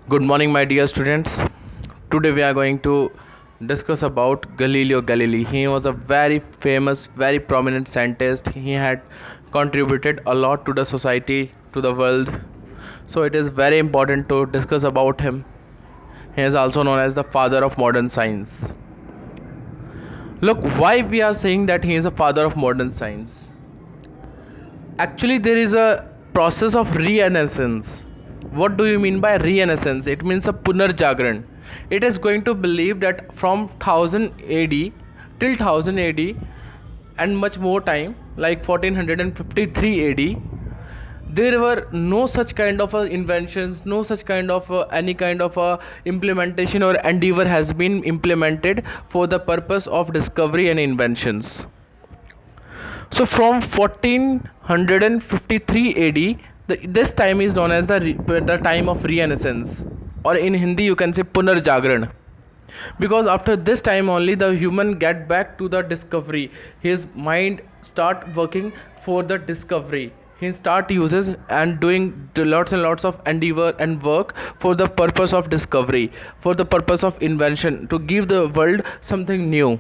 Good morning, my dear students. Today we are going to discuss about Galileo Galilei. He was a very famous, very prominent scientist. He had contributed a lot to the society, to the world. So it is very important to discuss about him. He is also known as the father of modern science. Look, why we are saying that he is a father of modern science? Actually, there is a process of renaissance. What do you mean by renaissance? It means a punarjagran. It is going to believe that from 1000 AD till 1000 AD and much more time, like 1453 AD, there were no such kind of inventions, no such kind of any kind of implementation or endeavor has been implemented for the purpose of discovery and inventions. So from 1453 AD, this time is known as the time of Renaissance, or in Hindi you can say Punarjagran. Because after this time only the human get back to the discovery. His mind start working for the discovery. He start uses and doing lots and lots of endeavor and work for the purpose of discovery, for the purpose of invention, to give the world something new.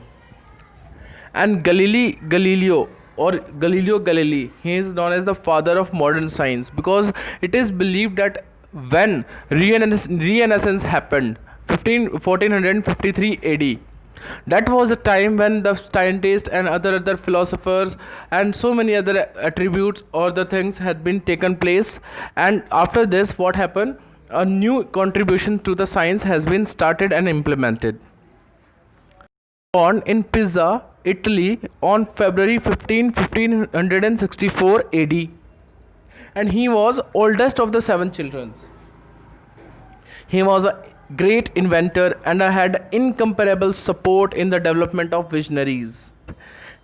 And Galileo or Galileo Galilei, he is known as the father of modern science because it is believed that when Renaissance happened 1453 AD, that was a time when the scientists and other philosophers and so many other attributes or the things had been taken place. And after this, what happened? A new contribution to the science has been started and implemented. Born in Pisa, Italy on February 15, 1564 AD, and he was oldest of the seven children. He was a great inventor and had incomparable support in the development of visionaries.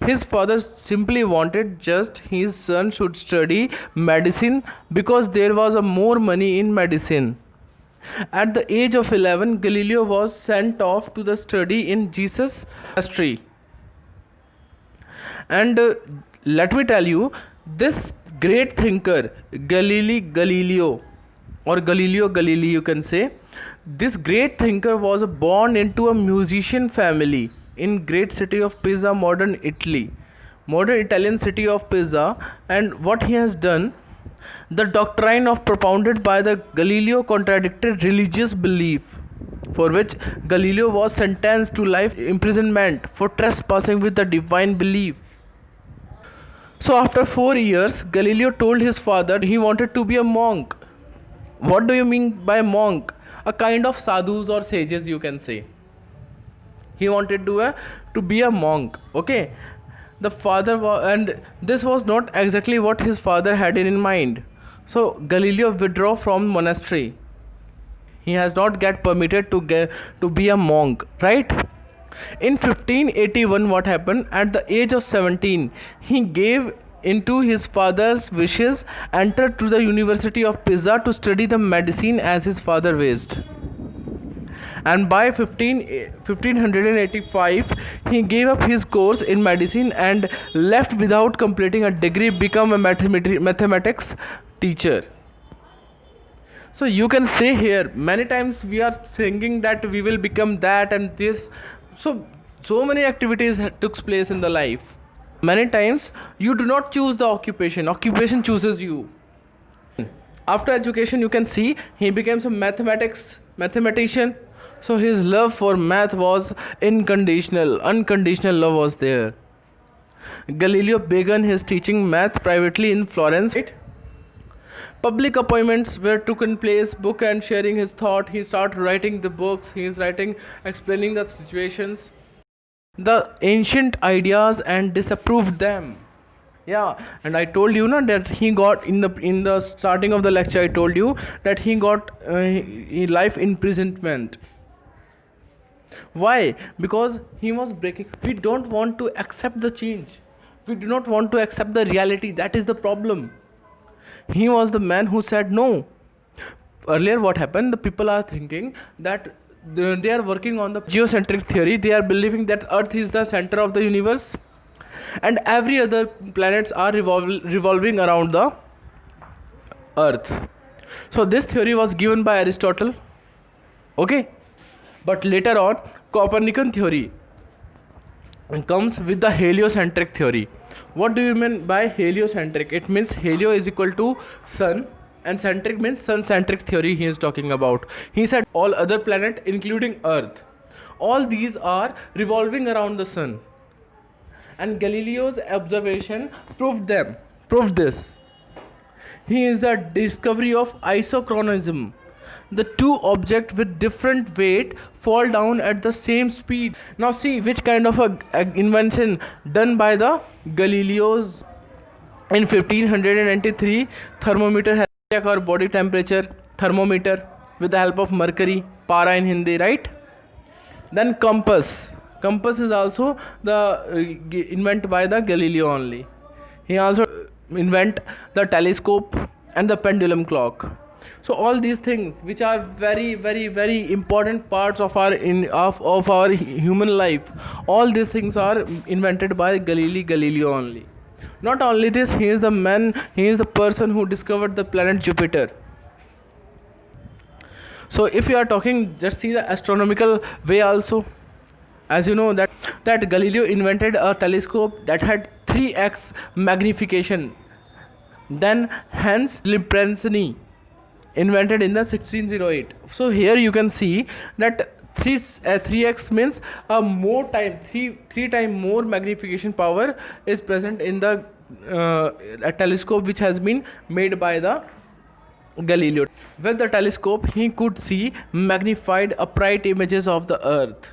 His father simply wanted just his son should study medicine because there was a more money in medicine. At the age of 11, Galileo was sent off to the study in Jesus monastery. And let me tell you, this great thinker, Galileo, or Galileo Galilei, you can say, this great thinker was born into a musician family in great city of Pisa, modern Italy, modern Italian city of Pisa. And what he has done, the doctrine of propounded by the Galileo contradicted religious belief, for which Galileo was sentenced to life imprisonment for trespassing with the divine belief. So after 4 years, Galileo told his father he wanted to be a monk. What do you mean by monk? A kind of sadhus or sages, you can say. He wanted to be a monk. Okay, the and this was not exactly what his father had in mind. So Galileo withdrew from monastery. He has not get permitted to be a monk, right? In 1581, what happened? At the age of 17, he gave into his father's wishes, entered to the University of Pisa to study the medicine as his father wished. And by 1585, he gave up his course in medicine and left without completing a degree, become a mathematics teacher. So you can say here, many times we are thinking that we will become that and this. So many activities took place in the life. Many times you do not choose the occupation chooses you. After education, you can see he becomes a mathematician. So his love for math was unconditional love was there. Galileo began his teaching math privately in Florence, right? Public appointments were taken place, book and sharing his thought. He started writing the books, he is writing, explaining the situations, the ancient ideas, and disapproved them. Yeah, and I told you na, that he got in the starting of the lecture, I told you that he got life imprisonment. Why? Because he was breaking. We don't want to accept the change, we do not want to accept the reality. That is the problem. He was the man who said no. Earlier what happened, the people are thinking that they are working on the geocentric theory. They are believing that earth is the center of the universe and every other planets are revolving around the earth. So this theory was given by Aristotle. Okay, but later on Copernican theory comes with the heliocentric theory. What do you mean by heliocentric? It means helio is equal to sun and centric means sun centric theory he is talking about. He said all other planet including earth, all these are revolving around the sun, and Galileo's observation proved this. He is the discovery of isochronism. The two objects with different weight fall down at the same speed. Now see which kind of a invention done by the Galileo's. In 1593, thermometer has check our body temperature, thermometer with the help of mercury, para in Hindi, right? Then compass is also the invent by the Galileo only. He also invent the telescope and the pendulum clock. So all these things which are very very important parts of our human life, all these things are invented by Galileo only. Not only this, he is the person who discovered the planet Jupiter. So if you are talking, just see the astronomical way also. As you know that Galileo invented a telescope that had 3x magnification. Then Hans Lipinski invented in the 1608. So here you can see that 3x means three time more magnification power is present in the a telescope which has been made by the Galileo. With the telescope he could see magnified upright images of the earth.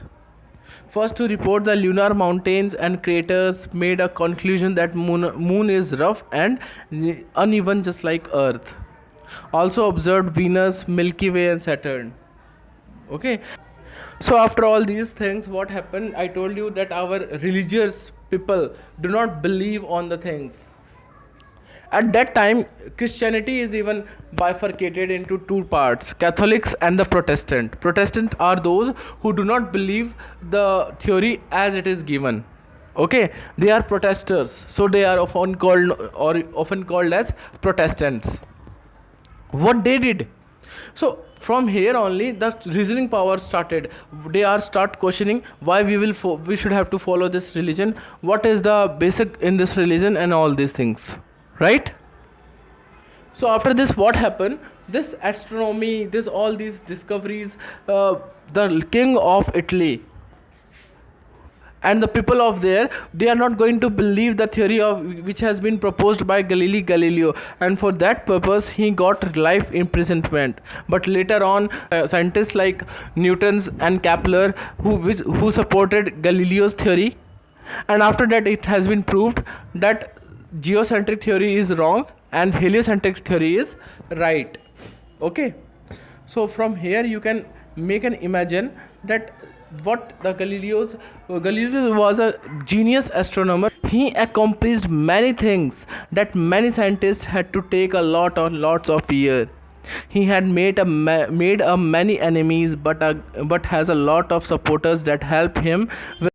First to report the lunar mountains and craters, made a conclusion that moon is rough and uneven just like earth. Also observed Venus, Milky Way and Saturn. Okay, so after all these things, what happened? I told you that our religious people do not believe on the things. At that time Christianity is even bifurcated into two parts: Catholics and the Protestant are those who do not believe the theory as it is given. Okay, they are protesters, so they are often called as Protestants. What they did, so from here only the reasoning power started. They are start questioning why we should have to follow this religion, what is the basic in this religion and all these things, right? So after this what happened, this astronomy, this all these discoveries, the king of Italy and the people of there, they are not going to believe the theory of which has been proposed by Galileo, and for that purpose he got life imprisonment. But later on scientists like Newton's and Kepler who supported Galileo's theory, and after that it has been proved that geocentric theory is wrong and heliocentric theory is right. Okay, so from here you can make an imagine that what the Galileo was a genius astronomer. He accomplished many things that many scientists had to take a lots of years. He had made a many enemies, but has a lot of supporters that help him with